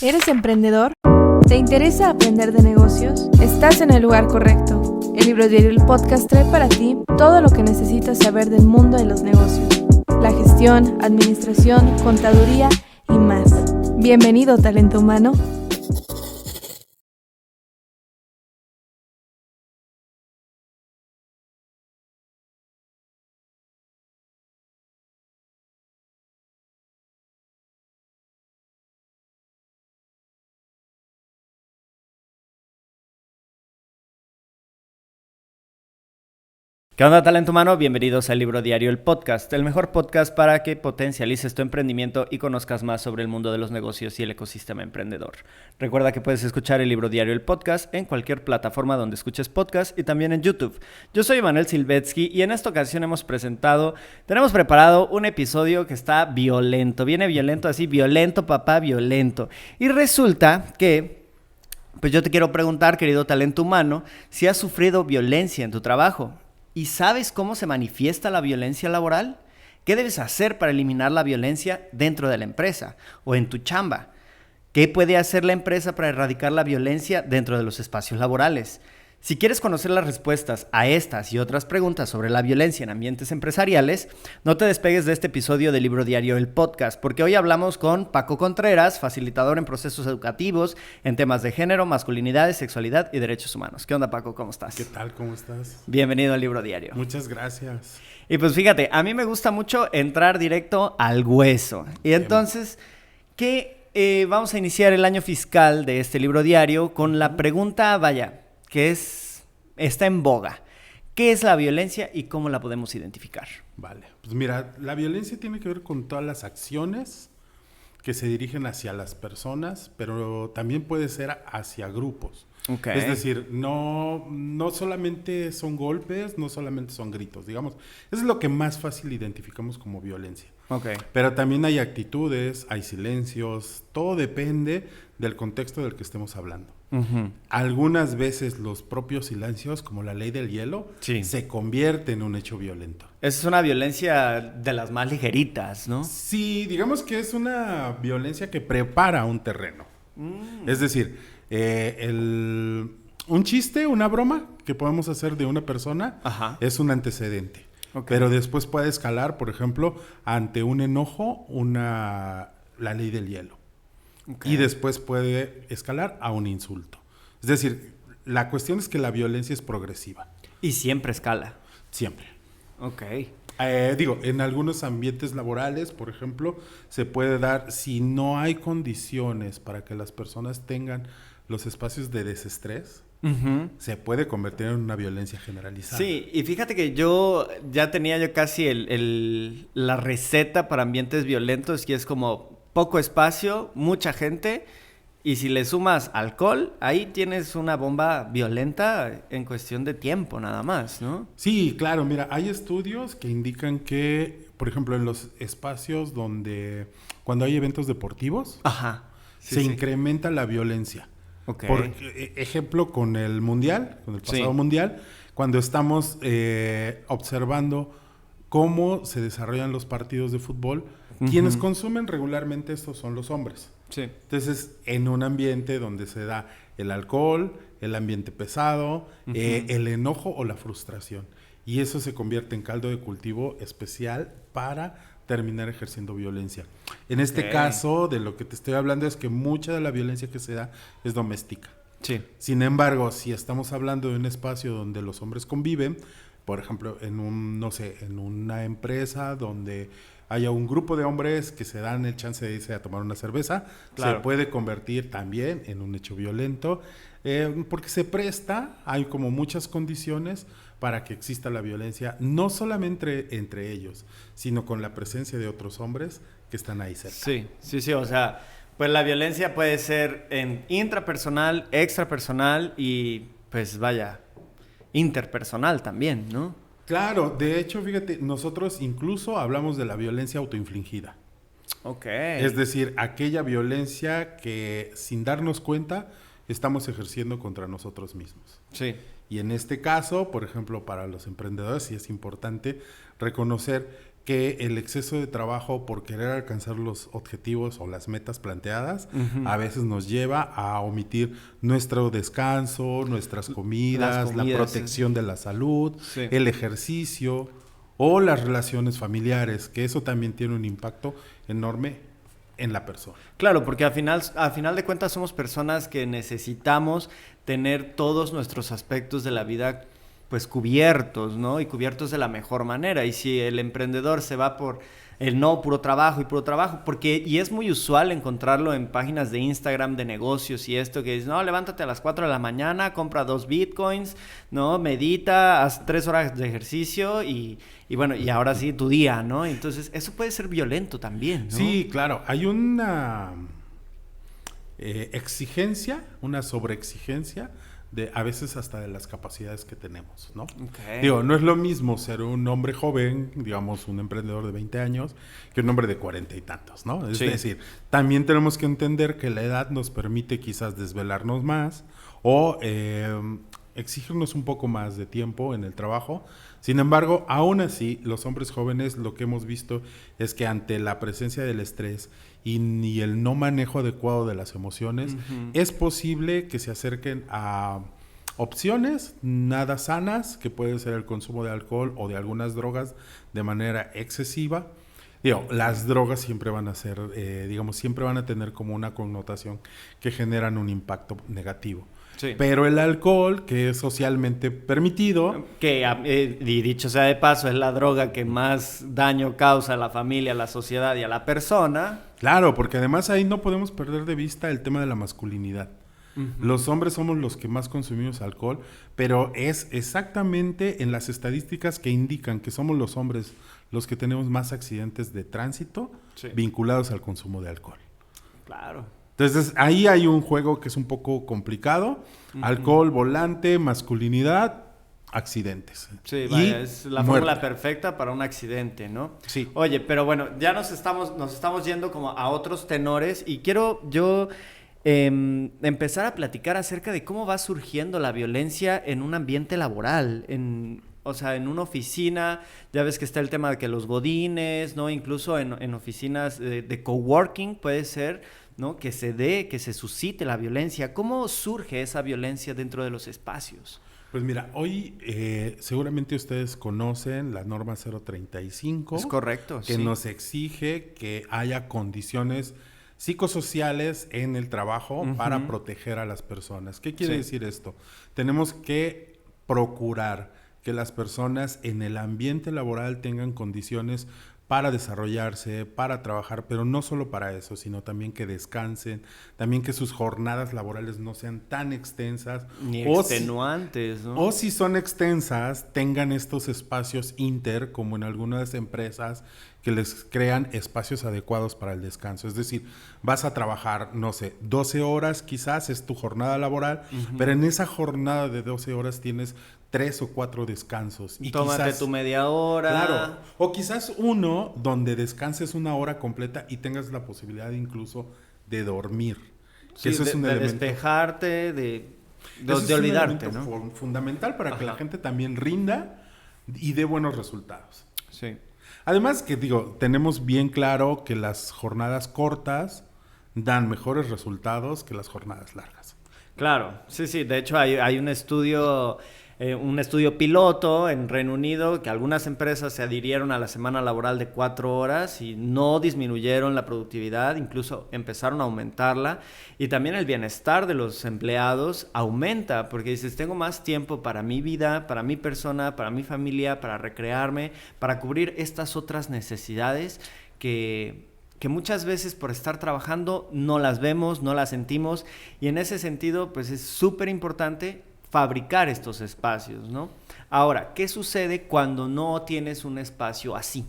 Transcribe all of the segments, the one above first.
¿Eres emprendedor? ¿Te interesa aprender de negocios? Estás en el lugar correcto. El Libro Diario, el podcast, trae para ti todo lo que necesitas saber del mundo de los negocios. La gestión, administración, contaduría y más. Bienvenido, talento humano. ¿Qué onda, talento humano? Bienvenidos al Libro Diario, el podcast, el mejor podcast para que potencialices tu emprendimiento y conozcas más sobre el mundo de los negocios y el ecosistema emprendedor. Recuerda que puedes escuchar el Libro Diario, el podcast, en cualquier plataforma donde escuches podcast y también en YouTube. Yo soy Emanuel Silvetsky y en esta ocasión tenemos preparado un episodio que está violento. Viene violento así, violento, papá, violento. Y resulta que pues yo te quiero preguntar, querido talento humano, si has sufrido violencia en tu trabajo. ¿Y sabes cómo se manifiesta la violencia laboral? ¿Qué debes hacer para eliminar la violencia dentro de la empresa o en tu chamba? ¿Qué puede hacer la empresa para erradicar la violencia dentro de los espacios laborales? Si quieres conocer las respuestas a estas y otras preguntas sobre la violencia en ambientes empresariales, no te despegues de este episodio del Libro Diario, el podcast, porque hoy hablamos con Paco Contreras, facilitador en procesos educativos en temas de género, masculinidad, sexualidad y derechos humanos. ¿Qué onda, Paco? ¿Cómo estás? ¿Qué tal? ¿Cómo estás? Bienvenido al Libro Diario. Muchas gracias. Y pues fíjate, a mí me gusta mucho entrar directo al hueso. Y entonces, vamos a iniciar el año fiscal de este Libro Diario con la pregunta, que está en boga. ¿Qué es la violencia y cómo la podemos identificar? Vale, pues mira, la violencia tiene que ver con todas las acciones que se dirigen hacia las personas, pero también puede ser hacia grupos. Okay. Es decir, no solamente son golpes, no solamente son gritos, digamos. Eso es lo que más fácil identificamos como violencia. Okay. Pero también hay actitudes, hay silencios, todo depende del contexto del que estemos hablando. Uh-huh. Algunas veces los propios silencios, como la ley del hielo, sí, se convierte en un hecho violento. Esa es una violencia de las más ligeritas, ¿no? Sí, digamos que es una violencia que prepara un terreno. Es decir, un chiste, una broma que podemos hacer de una persona, ajá, es un antecedente. Okay. Pero después puede escalar, por ejemplo, ante un enojo, la ley del hielo. Okay. Y después puede escalar a un insulto. Es decir, la cuestión es que la violencia es progresiva. ¿Y siempre escala? Siempre. Ok. En algunos ambientes laborales, por ejemplo, se puede dar, si no hay condiciones para que las personas tengan los espacios de desestrés, uh-huh, se puede convertir en una violencia generalizada. Sí, y fíjate que yo tenía casi la receta para ambientes violentos, que es como poco espacio, mucha gente, y si le sumas alcohol, ahí tienes una bomba violenta en cuestión de tiempo nada más, ¿no? Sí, claro, mira, hay estudios que indican que, por ejemplo, en los espacios cuando hay eventos deportivos, ajá, se incrementa la violencia. Okay. Por ejemplo, con el pasado mundial, cuando estamos observando cómo se desarrollan los partidos de fútbol, uh-huh, quienes consumen regularmente estos son los hombres. Sí. Entonces, en un ambiente donde se da el alcohol, el ambiente pesado, uh-huh, el enojo o la frustración. Y eso se convierte en caldo de cultivo especial para terminar ejerciendo violencia. En este caso, de lo que te estoy hablando es que mucha de la violencia que se da es doméstica. Sí. Sin embargo, si estamos hablando de un espacio donde los hombres conviven, por ejemplo, en una empresa donde haya un grupo de hombres que se dan el chance de irse a tomar una cerveza, claro, se puede convertir también en un hecho violento, porque se presta, hay como muchas condiciones para que exista la violencia, no solamente entre ellos, sino con la presencia de otros hombres que están ahí cerca. Sí, o sea, pues la violencia puede ser en intrapersonal, extrapersonal y pues interpersonal también, ¿no? Claro, de hecho, fíjate, nosotros incluso hablamos de la violencia autoinfligida. Ok. Es decir, aquella violencia que sin darnos cuenta estamos ejerciendo contra nosotros mismos. Sí. Y en este caso, por ejemplo, para los emprendedores sí es importante reconocer que el exceso de trabajo por querer alcanzar los objetivos o las metas planteadas a veces nos lleva a omitir nuestro descanso, nuestras comidas, la protección de la salud, el ejercicio o las relaciones familiares, que eso también tiene un impacto enorme en la persona. Claro, porque al final de cuentas somos personas que necesitamos tener todos nuestros aspectos de la vida pues cubiertos, ¿no? Y cubiertos de la mejor manera. Y si el emprendedor se va por el puro trabajo, y es muy usual encontrarlo en páginas de Instagram de negocios y esto, que dice, no, levántate a las 4 de la mañana, compra 2 bitcoins, ¿no? Medita, haz 3 horas de ejercicio y bueno, y ahora sí tu día, ¿no? Entonces, eso puede ser violento también, ¿no? Sí, claro. Hay una exigencia, una sobreexigencia a veces hasta de las capacidades que tenemos, ¿no? Okay. Digo, no es lo mismo ser un hombre joven, digamos, un emprendedor de 20 años, que un hombre de 40 y tantos, ¿no? Es decir, también tenemos que entender que la edad nos permite quizás desvelarnos más o exigirnos un poco más de tiempo en el trabajo. Sin embargo, aún así, los hombres jóvenes lo que hemos visto es que ante la presencia del estrés y el no manejo adecuado de las emociones, es posible que se acerquen a opciones nada sanas, que puede ser el consumo de alcohol o de algunas drogas de manera excesiva. Digo, las drogas siempre van a ser, siempre van a tener como una connotación que generan un impacto negativo. Sí. Pero el alcohol, que es socialmente permitido... Que, dicho sea de paso, es la droga que más daño causa a la familia, a la sociedad y a la persona. Claro, porque además ahí no podemos perder de vista el tema de la masculinidad. Los hombres somos los que más consumimos alcohol, pero es exactamente en las estadísticas que indican que somos los hombres los que tenemos más accidentes de tránsito vinculados al consumo de alcohol. Claro. Entonces, ahí hay un juego que es un poco complicado. Alcohol, volante, masculinidad, accidentes. Sí, vaya, es la fórmula perfecta para un accidente, ¿no? Sí. Oye, pero bueno, ya nos estamos yendo como a otros tenores y quiero yo empezar a platicar acerca de cómo va surgiendo la violencia en un ambiente laboral, o sea, en una oficina. Ya ves que está el tema de que los godines, ¿no? Incluso en oficinas de coworking puede ser, ¿no? Que se suscite la violencia. ¿Cómo surge esa violencia dentro de los espacios? Pues mira, hoy seguramente ustedes conocen la norma 035. Es correcto, que nos exige que haya condiciones psicosociales en el trabajo para proteger a las personas. ¿Qué quiere decir esto? Tenemos que procurar que las personas en el ambiente laboral tengan condiciones para desarrollarse, para trabajar, pero no solo para eso, sino también que descansen, también que sus jornadas laborales no sean tan extensas. Ni extenuantes, ¿no? O si son extensas, tengan estos espacios como en algunas empresas que les crean espacios adecuados para el descanso. Es decir, vas a trabajar, 12 horas quizás es tu jornada laboral, pero en esa jornada de 12 horas tienes 3 o 4 descansos. Y tómate quizás, tu media hora. Claro. O quizás uno donde descanses una hora completa y tengas la posibilidad incluso de dormir. Sí, eso es un elemento, despejarte, de olvidarte, es un elemento, ¿no? Fundamental para que la gente también rinda y dé buenos resultados. Sí. Además que tenemos bien claro que las jornadas cortas dan mejores resultados que las jornadas largas. Claro, sí. De hecho hay un estudio piloto en Reino Unido que algunas empresas se adhirieron a la semana laboral de 4 horas y no disminuyeron la productividad, incluso empezaron a aumentarla, y también el bienestar de los empleados aumenta porque dices, tengo más tiempo para mi vida, para mi persona, para mi familia, para recrearme, para cubrir estas otras necesidades que muchas veces por estar trabajando no las vemos, no las sentimos, y en ese sentido pues es súper importante fabricar estos espacios, ¿no? Ahora, ¿qué sucede cuando no tienes un espacio así?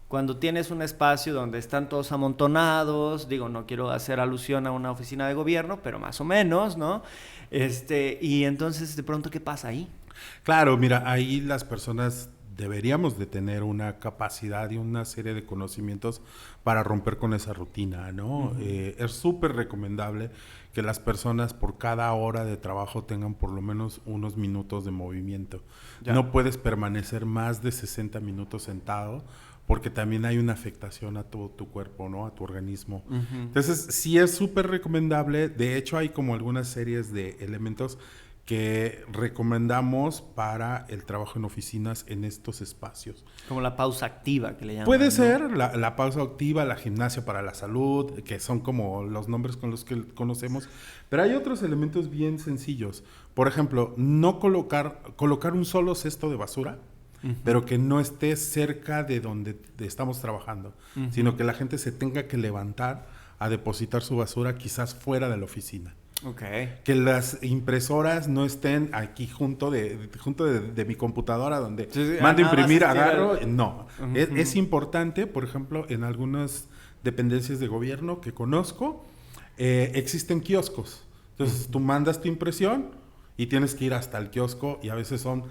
Cuando tienes un espacio donde están todos amontonados, no quiero hacer alusión a una oficina de gobierno, pero más o menos, ¿no? Y entonces, de pronto, ¿qué pasa ahí? Claro, mira, ahí las personas deberíamos de tener una capacidad y una serie de conocimientos para romper con esa rutina, ¿no? Es súper recomendable que las personas por cada hora de trabajo tengan por lo menos unos minutos de movimiento. Ya. No puedes permanecer más de 60 minutos sentado porque también hay una afectación a todo tu cuerpo, ¿no? A tu organismo. Entonces, sí es súper recomendable. De hecho, hay como algunas series de elementos que recomendamos para el trabajo en oficinas en estos espacios. Como la pausa activa que le llaman. Puede ¿no? ser la pausa activa, la gimnasia para la salud, que son como los nombres con los que conocemos, pero hay otros elementos bien sencillos. Por ejemplo, no colocar un solo cesto de basura, pero que no esté cerca de donde estamos trabajando, sino que la gente se tenga que levantar a depositar su basura quizás fuera de la oficina. Okay. Que las impresoras no estén aquí junto de mi computadora donde mando a imprimir, agarro. No. Es importante, por ejemplo, en algunas dependencias de gobierno que conozco, existen kioscos. Entonces tú mandas tu impresión y tienes que ir hasta el kiosco y a veces son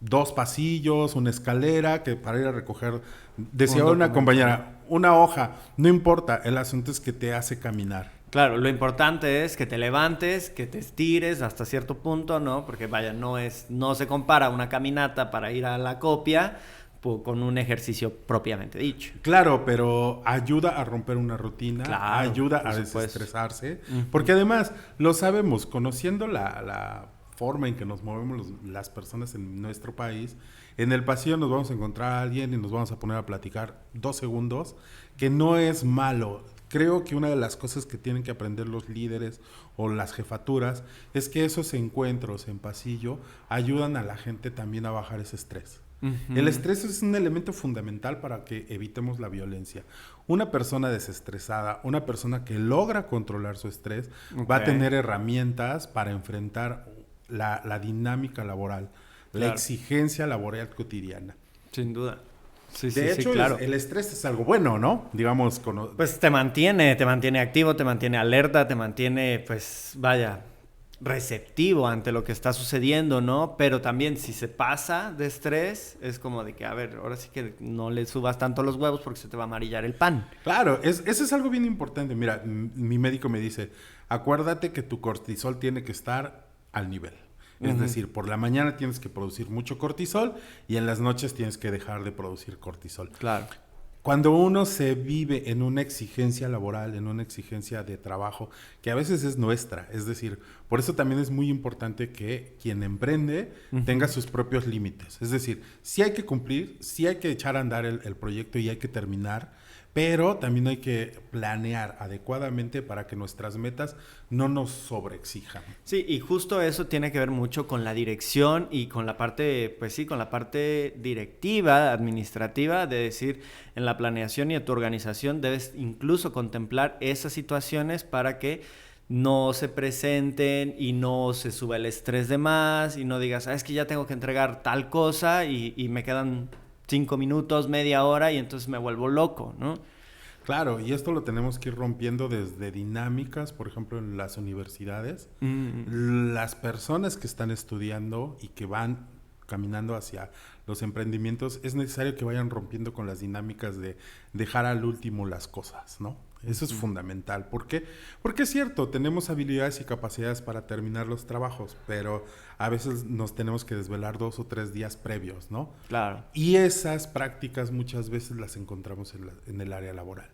2 pasillos, una escalera que para ir a recoger. Decía una compañera, una hoja, no importa, el asunto es que te hace caminar. Claro, lo importante es que te levantes, que te estires hasta cierto punto, ¿no? Porque vaya, no se compara una caminata para ir a la copia con un ejercicio propiamente dicho. Claro, pero ayuda a romper una rutina, claro, ayuda a desestresarse, porque además lo sabemos, conociendo la forma en que nos movemos las personas en nuestro país, en el pasillo nos vamos a encontrar a alguien y nos vamos a poner a platicar 2 segundos, que no es malo. Creo que una de las cosas que tienen que aprender los líderes o las jefaturas es que esos encuentros en pasillo ayudan a la gente también a bajar ese estrés. El estrés es un elemento fundamental para que evitemos la violencia. Una persona desestresada, una persona que logra controlar su estrés, va a tener herramientas para enfrentar la dinámica laboral, la exigencia laboral cotidiana. Sin duda. Sí, de hecho, claro. El estrés es algo bueno, ¿no? Digamos, pues te mantiene activo, te mantiene alerta, te mantiene, pues, vaya, receptivo ante lo que está sucediendo, ¿no? Pero también si se pasa de estrés, es como de que, a ver, ahora sí que no le subas tanto los huevos porque se te va a amarillar el pan. Claro, eso es algo bien importante. Mira, mi médico me dice, acuérdate que tu cortisol tiene que estar al nivel. Es decir, por la mañana tienes que producir mucho cortisol y en las noches tienes que dejar de producir cortisol. Claro. Cuando uno se vive en una exigencia laboral, en una exigencia de trabajo, que a veces es nuestra, es decir, por eso también es muy importante que quien emprende tenga sus propios límites. Es decir, sí hay que cumplir, sí hay que echar a andar el proyecto y hay que terminar, pero también hay que planear adecuadamente para que nuestras metas no nos sobreexijan. Sí, y justo eso tiene que ver mucho con la dirección y con la parte, pues sí, con la parte directiva, administrativa, de decir, en la planeación y en tu organización debes incluso contemplar esas situaciones para que no se presenten y no se suba el estrés de más y no digas, es que ya tengo que entregar tal cosa y me quedan 5 minutos, media hora y entonces me vuelvo loco, ¿no? Claro, y esto lo tenemos que ir rompiendo desde dinámicas, por ejemplo, en las universidades. Las personas que están estudiando y que van caminando hacia los emprendimientos, es necesario que vayan rompiendo con las dinámicas de dejar al último las cosas, ¿no? Eso es fundamental. ¿Por qué? Porque es cierto, tenemos habilidades y capacidades para terminar los trabajos, pero a veces nos tenemos que desvelar 2 o 3 días previos, ¿no? Claro. Y esas prácticas muchas veces las encontramos en el área laboral.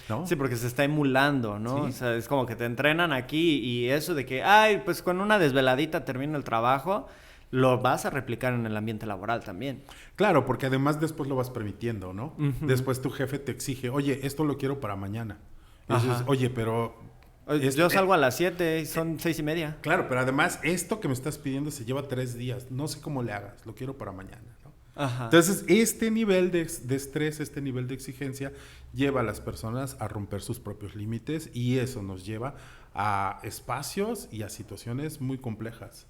¿No? Sí, porque se está emulando, ¿no? ¿Sí? O sea, es como que te entrenan aquí y eso de que, ay, pues con una desveladita termino el trabajo, lo vas a replicar en el ambiente laboral también. Claro, porque además después lo vas permitiendo, ¿no? Después tu jefe te exige, oye, esto lo quiero para mañana. Y dices, oye, pero... Yo salgo a las 7, son 6:30. Claro, pero además esto que me estás pidiendo se lleva 3 días. No sé cómo le hagas, lo quiero para mañana, ¿no? Ajá. Entonces, este nivel de estrés, este nivel de exigencia lleva a las personas a romper sus propios límites y eso nos lleva a espacios y a situaciones muy complejas.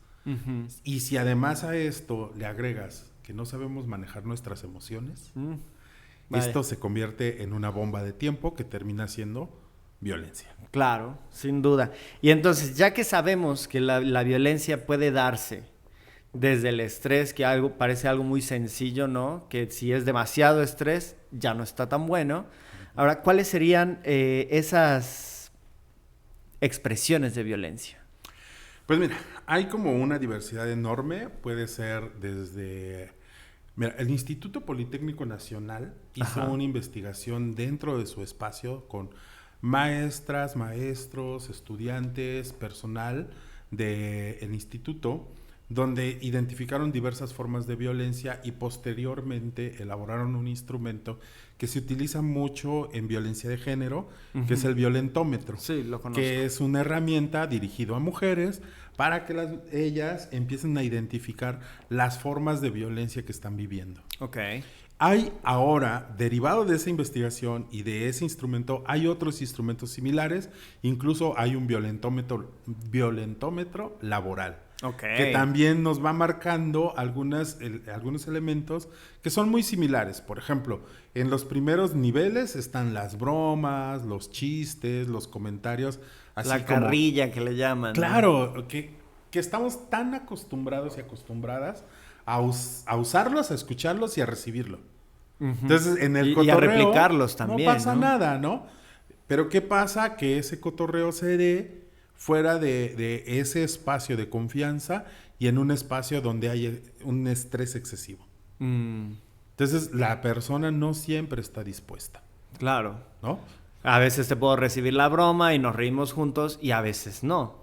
Y si además a esto le agregas que no sabemos manejar nuestras emociones, esto se convierte en una bomba de tiempo que termina siendo violencia. Claro, sin duda. Y entonces, ya que sabemos que la violencia puede darse desde el estrés, que parece algo muy sencillo, ¿no? Que si es demasiado estrés, ya no está tan bueno. Ahora, ¿cuáles serían esas expresiones de violencia? Pues mira, hay como una diversidad enorme. Puede ser desde Mira, el Instituto Politécnico Nacional hizo una investigación dentro de su espacio con maestras, maestros, estudiantes, personal del instituto, donde identificaron diversas formas de violencia y posteriormente elaboraron un instrumento que se utiliza mucho en violencia de género, que es el violentómetro. Sí, lo conozco. Que es una herramienta dirigida a mujeres para que ellas empiecen a identificar las formas de violencia que están viviendo. Ok. Hay ahora, derivado de esa investigación y de ese instrumento, hay otros instrumentos similares, incluso hay un violentómetro laboral. Okay. Que también nos va marcando algunos elementos que son muy similares. Por ejemplo, en los primeros niveles están las bromas, los chistes, los comentarios. Así la carrilla que le llaman. Claro, ¿no? que estamos tan acostumbrados y acostumbradas a usarlos, a escucharlos y a recibirlo. Entonces, en el cotorreo... Y a replicarlos también, no pasa nada, ¿no? Pero ¿qué pasa? Que ese cotorreo se dé fuera de ese espacio de confianza y en un espacio donde hay un estrés excesivo. Entonces, la persona no siempre está dispuesta. Claro. ¿No? A veces te puedo recibir la broma y nos reímos juntos y a veces no.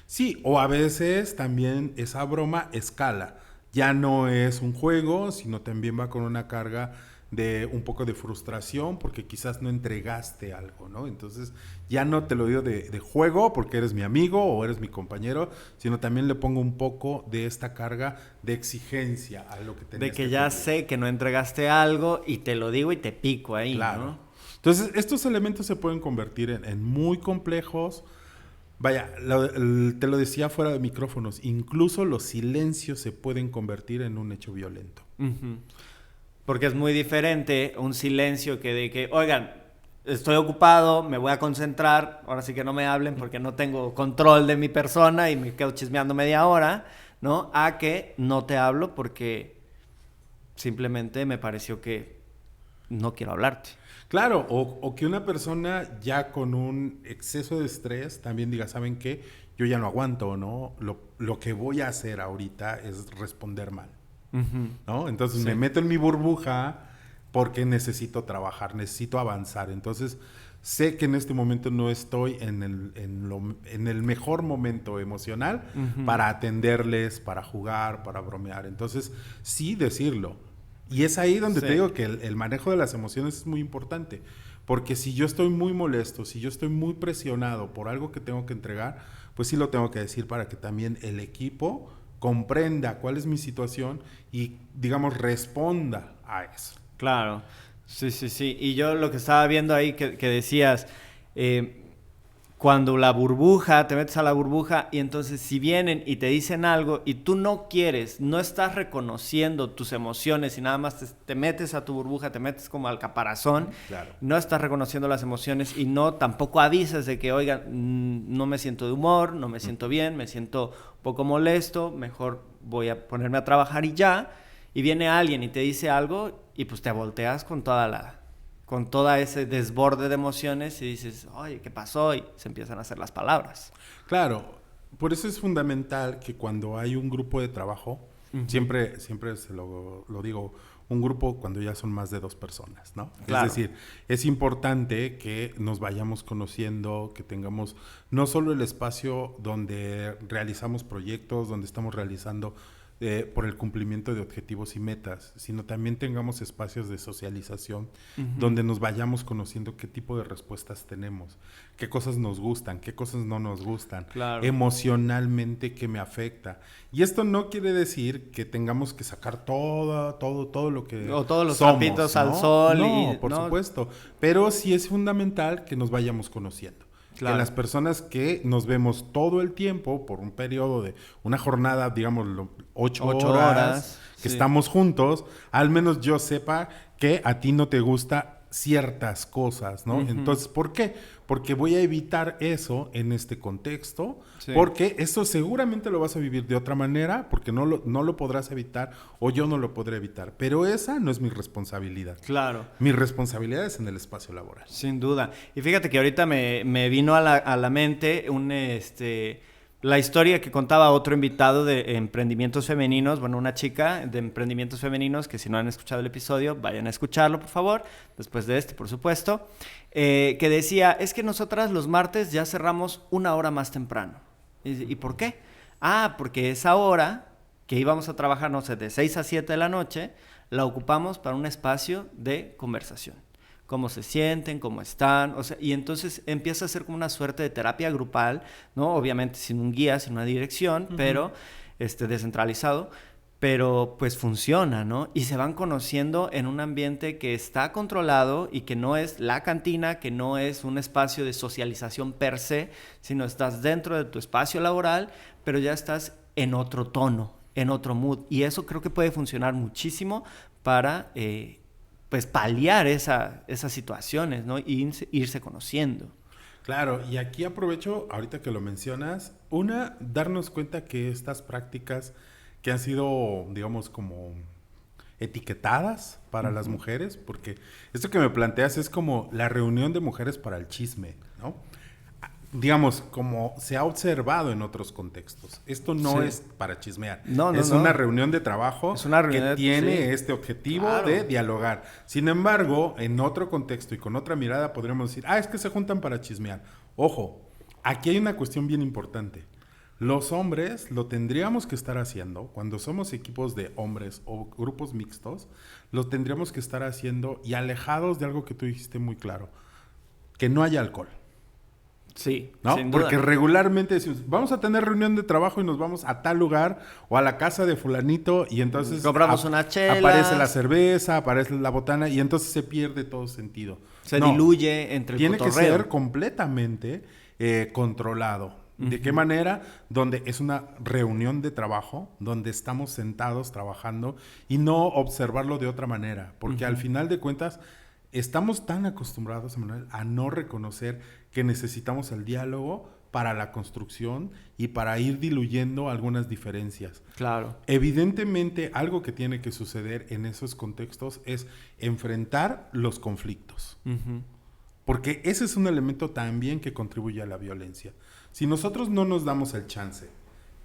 Sí, o a veces también esa broma escala. Ya no es un juego, sino también va con una carga de un poco de frustración porque quizás no entregaste algo, ¿no? Entonces ya no te lo digo de juego porque eres mi amigo o eres mi compañero, sino también le pongo un poco de esta carga de exigencia a lo que tenías. De que ya sé que no entregaste algo y te lo digo y te pico ahí, claro, ¿no? Entonces estos elementos se pueden convertir en muy complejos. Vaya, te lo decía fuera de micrófonos, incluso los silencios se pueden convertir en un hecho violento. Porque es muy diferente un silencio que de que, oigan, estoy ocupado, me voy a concentrar, ahora sí que no me hablen porque no tengo control de mi persona y me quedo chismeando media hora, ¿no? A que no te hablo porque simplemente me pareció que no quiero hablarte. Claro, o que una persona ya con un exceso de estrés también diga, ¿saben qué? Yo ya no aguanto, ¿no? Lo que voy a hacer ahorita es responder mal, ¿no? Entonces me meto en mi burbuja porque necesito trabajar, necesito avanzar. Entonces sé que en este momento no estoy en el mejor momento emocional para atenderles, para jugar, para bromear. Entonces sí decirlo. Y es ahí donde te digo que el manejo de las emociones es muy importante. Porque si yo estoy muy molesto, si yo estoy muy presionado por algo que tengo que entregar, pues sí lo tengo que decir para que también el equipo comprenda cuál es mi situación y, digamos, responda a eso. Claro, sí. Y yo lo que estaba viendo ahí que decías, cuando la burbuja, te metes a la burbuja y entonces si vienen y te dicen algo y tú no quieres, no estás reconociendo tus emociones y nada más te metes a tu burbuja, te metes como al caparazón, claro. No estás reconociendo las emociones y no tampoco avisas de que, oigan, no me siento de humor, no me siento bien, me siento un poco molesto, mejor voy a ponerme a trabajar y ya, y viene alguien y te dice algo y pues te volteas con todo ese desborde de emociones y dices, oye, ¿qué pasó? Y se empiezan a hacer las palabras. Claro, por eso es fundamental que cuando hay un grupo de trabajo, siempre se lo digo, un grupo cuando ya son más de 2 personas, ¿no? Claro. Es decir, es importante que nos vayamos conociendo, que tengamos no solo el espacio donde realizamos proyectos, donde estamos realizando por el cumplimiento de objetivos y metas, sino también tengamos espacios de socialización donde nos vayamos conociendo qué tipo de respuestas tenemos, qué cosas nos gustan, qué cosas no nos gustan, claro. Emocionalmente qué me afecta. Y esto no quiere decir que tengamos que sacar todo lo que o todos los somos, trapitos ¿no? al sol. No, por supuesto. Pero sí es fundamental que nos vayamos conociendo. Claro. Que las personas que nos vemos todo el tiempo por un periodo de una jornada, digamos, 8 horas que estamos juntos, al menos yo sepa que a ti no te gusta ciertas cosas, ¿no? Entonces, ¿por qué? Porque voy a evitar eso en este contexto, porque eso seguramente lo vas a vivir de otra manera, porque no lo podrás evitar o yo no lo podré evitar, pero esa no es mi responsabilidad. Claro. Mi responsabilidad es en el espacio laboral. Sin duda. Y fíjate que ahorita me vino a la mente la historia que contaba otro invitado de emprendimientos femeninos, bueno, una chica de emprendimientos femeninos, que si no han escuchado el episodio, vayan a escucharlo, por favor, después de este, por supuesto, que decía, es que nosotras los martes ya cerramos 1 hora más temprano. ¿Y por qué? Porque esa hora que íbamos a trabajar, no sé, de 6 a 7 de la noche, la ocupamos para un espacio de conversación. Cómo se sienten, cómo están, o sea, y entonces empieza a ser como una suerte de terapia grupal, ¿no? Obviamente sin un guía, sin una dirección, pero descentralizado, pero pues funciona, ¿no? Y se van conociendo en un ambiente que está controlado y que no es la cantina, que no es un espacio de socialización per se, sino estás dentro de tu espacio laboral, pero ya estás en otro tono, en otro mood, y eso creo que puede funcionar muchísimo para pues paliar esas situaciones, ¿no? Y irse conociendo. Claro, y aquí aprovecho, ahorita que lo mencionas, darnos cuenta que estas prácticas que han sido, digamos, como etiquetadas para las mujeres, porque esto que me planteas es como la reunión de mujeres para el chisme, ¿no? Digamos, como se ha observado en otros contextos. Esto no es para chismear. Es una reunión de trabajo que tiene este objetivo de dialogar. Sin embargo, en otro contexto y con otra mirada podríamos decir, es que se juntan para chismear. Ojo, aquí hay una cuestión bien importante. Los hombres lo tendríamos que estar haciendo, cuando somos equipos de hombres o grupos mixtos, lo tendríamos que estar haciendo y alejados de algo que tú dijiste muy claro, que no haya alcohol. Sí, ¿no? sin duda. Porque regularmente decimos, vamos a tener reunión de trabajo y nos vamos a tal lugar o a la casa de fulanito y entonces compramos una chela, aparece la cerveza, aparece la botana y entonces se pierde todo sentido. Se diluye entre el cotorreo. Tiene que ser completamente controlado. ¿De qué manera? Donde es una reunión de trabajo, donde estamos sentados trabajando y no observarlo de otra manera, porque al final de cuentas estamos tan acostumbrados, Manuel, a no reconocer que necesitamos el diálogo para la construcción y para ir diluyendo algunas diferencias. Claro. Evidentemente, algo que tiene que suceder en esos contextos es enfrentar los conflictos. Porque ese es un elemento también que contribuye a la violencia. Si nosotros no nos damos el chance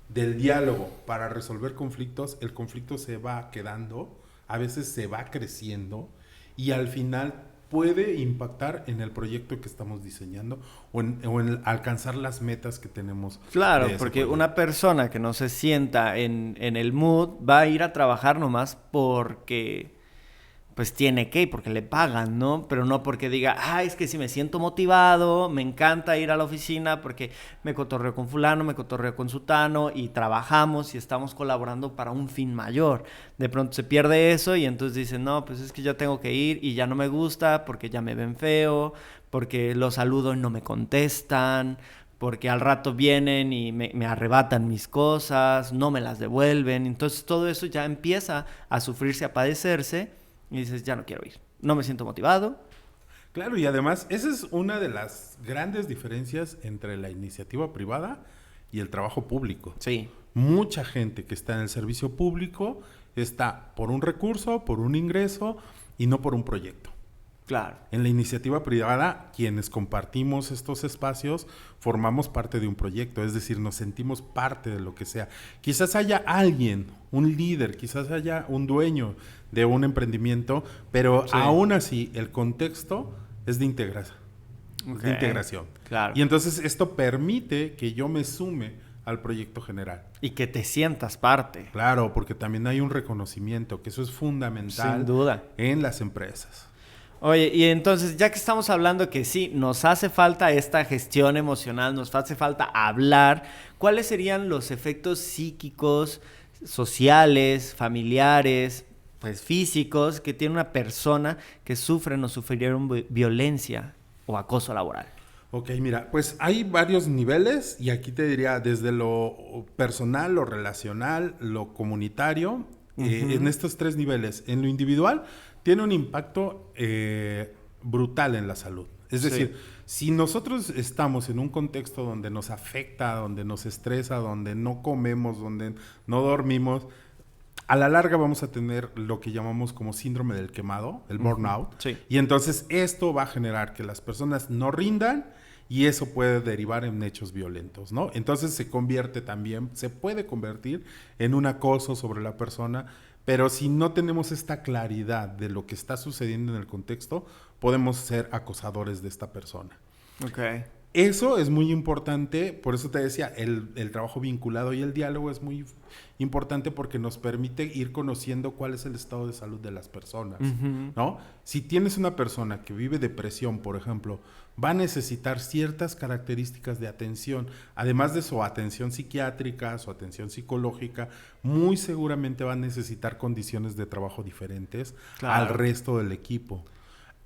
del diálogo para resolver conflictos, el conflicto se va quedando, a veces se va creciendo y al final puede impactar en el proyecto que estamos diseñando o en alcanzar las metas que tenemos. Claro, porque una persona que no se sienta en el mood va a ir a trabajar nomás porque pues tiene que, porque le pagan, ¿no? Pero no porque diga, es que si me siento motivado, me encanta ir a la oficina porque me cotorreo con fulano, me cotorreo con sutano y trabajamos y estamos colaborando para un fin mayor. De pronto se pierde eso y entonces dicen, no, pues es que ya tengo que ir y ya no me gusta porque ya me ven feo, porque los saludo y no me contestan, porque al rato vienen y me arrebatan mis cosas, no me las devuelven. Entonces todo eso ya empieza a sufrirse, a padecerse. Y dices, ya no quiero ir, no me siento motivado. Claro, y además, esa es una de las grandes diferencias entre la iniciativa privada y el trabajo público. Sí. Mucha gente que está en el servicio público está por un recurso, por un ingreso y no por un proyecto. Claro. En la iniciativa privada, quienes compartimos estos espacios, formamos parte de un proyecto, es decir, nos sentimos parte de lo que sea. Quizás haya alguien, un líder, quizás haya un dueño de un emprendimiento, pero aún así el contexto es de integración. De integración. Claro. Y entonces esto permite que yo me sume al proyecto general. Y que te sientas parte. Claro, porque también hay un reconocimiento, que eso es fundamental. Sin duda. En las empresas. Oye, y entonces, ya que estamos hablando que sí, nos hace falta esta gestión emocional, nos hace falta hablar, ¿cuáles serían los efectos psíquicos, sociales, familiares, pues físicos, que tiene una persona que sufre o sufrieron violencia o acoso laboral? Ok, mira, pues hay varios niveles y aquí te diría desde lo personal, lo relacional, lo comunitario, en estos 3 niveles. En lo individual tiene un impacto brutal en la salud. Es decir, si nosotros estamos en un contexto donde nos afecta, donde nos estresa, donde no comemos, donde no dormimos, a la larga vamos a tener lo que llamamos como síndrome del quemado, el burnout. Sí. Y entonces esto va a generar que las personas no rindan y eso puede derivar en hechos violentos, ¿no? Entonces se puede convertir en un acoso sobre la persona, pero si no tenemos esta claridad de lo que está sucediendo en el contexto, podemos ser acosadores de esta persona. Okay. Eso es muy importante, por eso te decía, el trabajo vinculado y el diálogo es muy importante porque nos permite ir conociendo cuál es el estado de salud de las personas, ¿no? Si tienes una persona que vive depresión, por ejemplo, va a necesitar ciertas características de atención, además de su atención psiquiátrica, su atención psicológica, muy seguramente va a necesitar condiciones de trabajo diferentes al resto del equipo.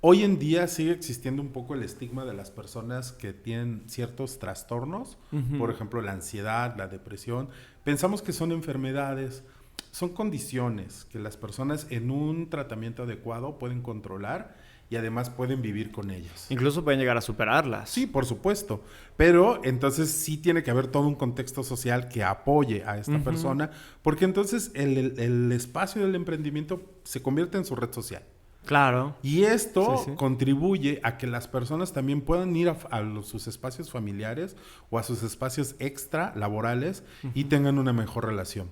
Hoy en día sigue existiendo un poco el estigma de las personas que tienen ciertos trastornos, por ejemplo, la ansiedad, la depresión. Pensamos que son enfermedades, son condiciones que las personas en un tratamiento adecuado pueden controlar y además pueden vivir con ellas. Incluso pueden llegar a superarlas. Sí, por supuesto. Pero entonces sí tiene que haber todo un contexto social que apoye a esta persona, porque entonces el espacio del emprendimiento se convierte en su red social. Claro. Y esto contribuye a que las personas también puedan ir a sus espacios familiares o a sus espacios extra laborales y tengan una mejor relación.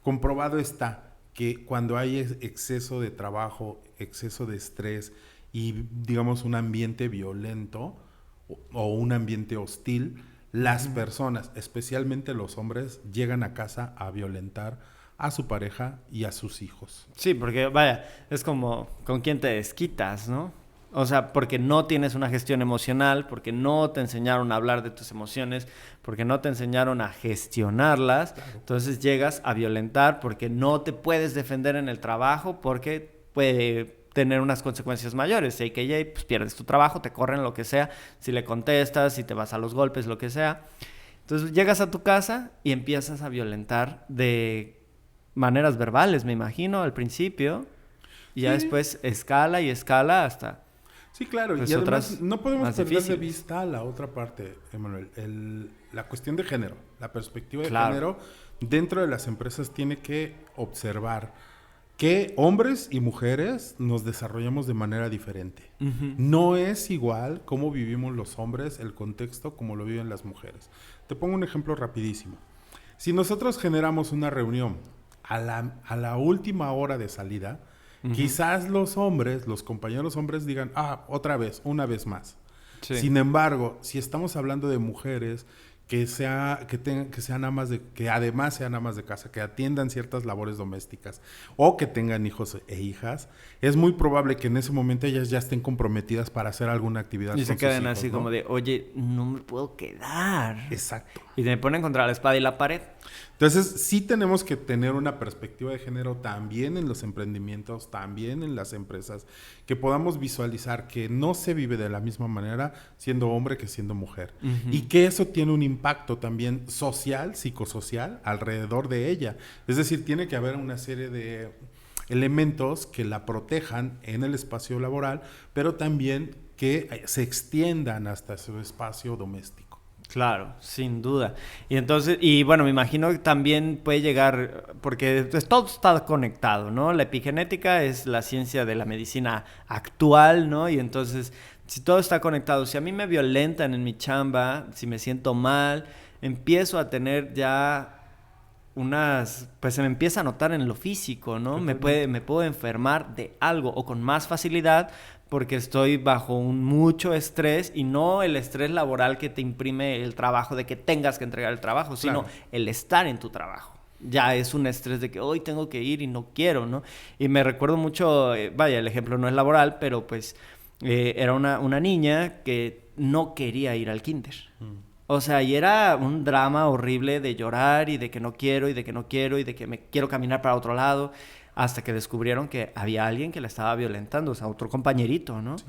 Comprobado está que cuando hay exceso de trabajo, exceso de estrés y, digamos, un ambiente violento o un ambiente hostil, las personas, especialmente los hombres, llegan a casa a violentar a su pareja y a sus hijos. Sí, porque vaya, es como con quién te desquitas, ¿no? O sea, porque no tienes una gestión emocional, porque no te enseñaron a hablar de tus emociones, porque no te enseñaron a gestionarlas, entonces llegas a violentar porque no te puedes defender en el trabajo, porque puede tener unas consecuencias mayores, a.k.a. pues pierdes tu trabajo, te corren, lo que sea, si le contestas, si te vas a los golpes, lo que sea. Entonces llegas a tu casa y empiezas a violentar de maneras verbales, me imagino, al principio, y ya después escala y escala hasta... Sí, claro, pues y además no podemos perder difíciles de vista la otra parte, Emanuel, la cuestión de género, la perspectiva de género dentro de las empresas tiene que observar que hombres y mujeres nos desarrollamos de manera diferente. No es igual cómo vivimos los hombres, el contexto, como lo viven las mujeres. Te pongo un ejemplo rapidísimo. Si nosotros generamos una reunión a la última hora de salida, quizás los compañeros hombres digan, otra vez, una vez más. Sí. Sin embargo, si estamos hablando de mujeres que además sean amas de casa, que atiendan ciertas labores domésticas o que tengan hijos e hijas, es muy probable que en ese momento ellas ya estén comprometidas para hacer alguna actividad y con se queden sus hijos, así, ¿no? Como de, oye, no me puedo quedar. Exacto. Y se me ponen contra la espada y la pared. Entonces, sí tenemos que tener una perspectiva de género también en los emprendimientos, también en las empresas, que podamos visualizar que no se vive de la misma manera siendo hombre que siendo mujer. Y que eso tiene un impacto también social, psicosocial, alrededor de ella. Es decir, tiene que haber una serie de elementos que la protejan en el espacio laboral, pero también que se extiendan hasta su espacio doméstico. Claro, sin duda. Y entonces, y bueno, me imagino que también puede llegar, porque pues, todo está conectado, ¿no? La epigenética es la ciencia de la medicina actual, ¿no? Y entonces, si todo está conectado, si a mí me violentan en mi chamba, si me siento mal, empiezo a tener ya pues se me empieza a notar en lo físico, ¿no? Me puedo enfermar de algo o con más facilidad porque estoy bajo mucho estrés y no el estrés laboral que te imprime el trabajo de que tengas que entregar el trabajo, sino el estar en tu trabajo. Ya es un estrés de que hoy tengo que ir y no quiero, ¿no? Y me recuerdo mucho, el ejemplo no es laboral, pero pues era una niña que no quería ir al kinder. O sea, y era un drama horrible de llorar y de que no quiero y de que no quiero y de que me quiero caminar para otro lado, hasta que descubrieron que había alguien que la estaba violentando, o sea, otro compañerito, ¿no? Sí.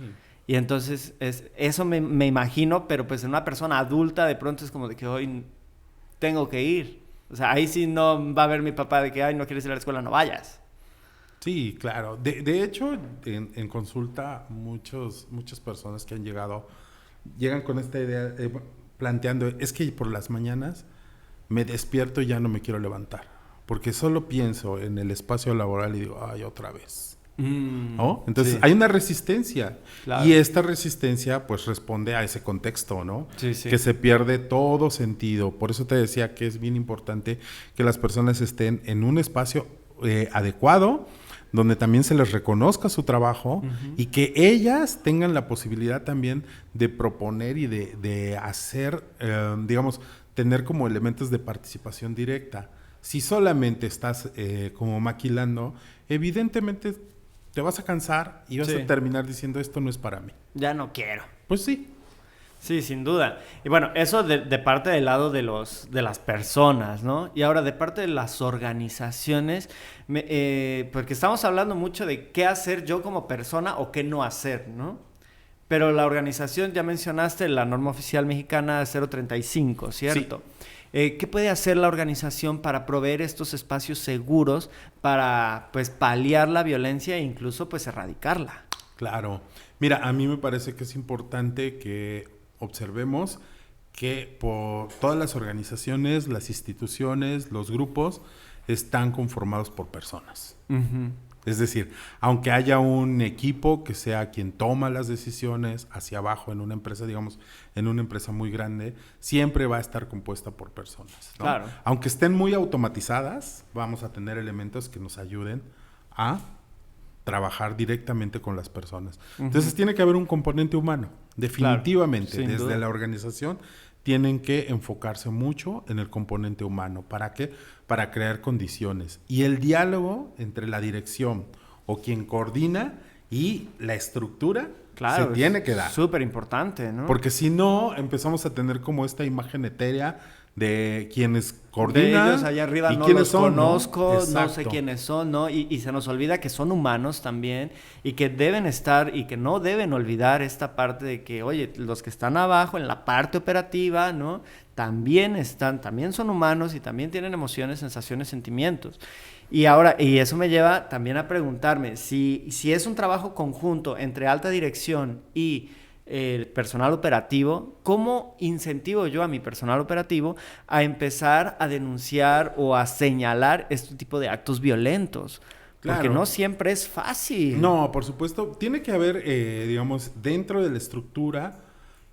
Y entonces, eso me imagino, pero pues en una persona adulta de pronto es como de que hoy tengo que ir. O sea, ahí sí no va a ver mi papá de que, no quieres ir a la escuela, no vayas. Sí, claro. De hecho, en consulta, muchas personas que llegan con esta idea... planteando, es que por las mañanas me despierto y ya no me quiero levantar, porque solo pienso en el espacio laboral y digo, otra vez. ¿no? Entonces sí. hay una resistencia. Claro. Y esta resistencia pues responde a ese contexto, ¿no? Sí, sí. Que se pierde todo sentido. Por eso te decía que es bien importante que las personas estén en un espacio adecuado, donde también se les reconozca su trabajo y que ellas tengan la posibilidad también de proponer y de hacer, digamos, tener como elementos de participación directa. Si solamente estás como maquilando, evidentemente te vas a cansar y vas a terminar diciendo esto no es para mí. Ya no quiero. Pues sí. Sí, sin duda. Y bueno, eso de parte del lado de las personas, ¿no? Y ahora de parte de las organizaciones, porque estamos hablando mucho de qué hacer yo como persona o qué no hacer, ¿no? Pero la organización, ya mencionaste la norma oficial mexicana 035, ¿cierto? Sí. ¿Qué puede hacer la organización para proveer estos espacios seguros para, pues, paliar la violencia e incluso, pues, erradicarla? Claro. Mira, a mí me parece que es importante que observemos que por todas las organizaciones, las instituciones, los grupos están conformados por personas. Uh-huh. Es decir, aunque haya un equipo que sea quien toma las decisiones hacia abajo en una empresa, digamos, en una empresa muy grande, siempre va a estar compuesta por personas, ¿no? Claro. Aunque estén muy automatizadas, vamos a tener elementos que nos ayuden a trabajar directamente con las personas. Uh-huh. Entonces tiene que haber un componente humano, definitivamente. Claro, desde la organización tienen que enfocarse mucho en el componente humano. ¿Para qué? Para crear condiciones. Y el diálogo entre la dirección o quien coordina y la estructura, claro, se tiene que dar. Súper importante, ¿no? Porque si no, empezamos a tener como esta imagen etérea de quienes coordinan. De ellos allá arriba no los conozco, no sé quiénes son, ¿no? Y se nos olvida que son humanos también y que deben estar y que no deben olvidar esta parte de que, oye, los que están abajo en la parte operativa, ¿no? También son humanos y también tienen emociones, sensaciones, sentimientos. Y ahora, y eso me lleva también a preguntarme, si es un trabajo conjunto entre alta dirección y el personal operativo, ¿cómo incentivo yo a mi personal operativo a empezar a denunciar o a señalar este tipo de actos violentos? Claro. Porque no siempre es fácil. No, por supuesto. Tiene que haber, digamos, dentro de la estructura,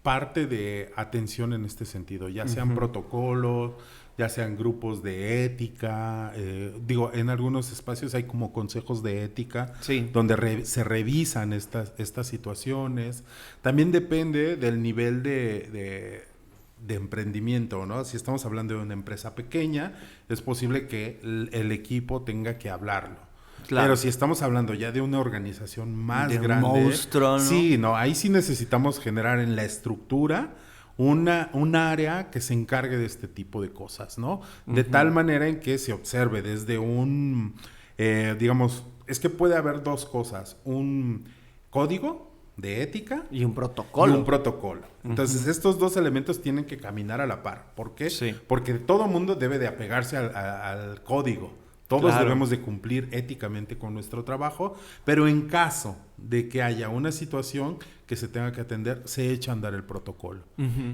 parte de atención en este sentido, ya sean protocolos, ya sean grupos de ética, en algunos espacios hay como consejos de ética, donde se revisan estas situaciones. También depende del nivel de emprendimiento, ¿no? Si estamos hablando de una empresa pequeña, es posible que el equipo tenga que hablarlo. Claro. Pero si estamos hablando ya de una organización más grande, monstruo, ¿no? Sí, no, ahí sí necesitamos generar en la estructura un área que se encargue de este tipo de cosas, ¿no? De tal manera en que se observe desde es que puede haber dos cosas, un código de ética y un protocolo. Entonces, estos dos elementos tienen que caminar a la par. ¿Por qué? Sí. Porque todo mundo debe de apegarse al código. Todos debemos de cumplir éticamente con nuestro trabajo, pero en caso de que haya una situación que se tenga que atender, se echa a andar el protocolo.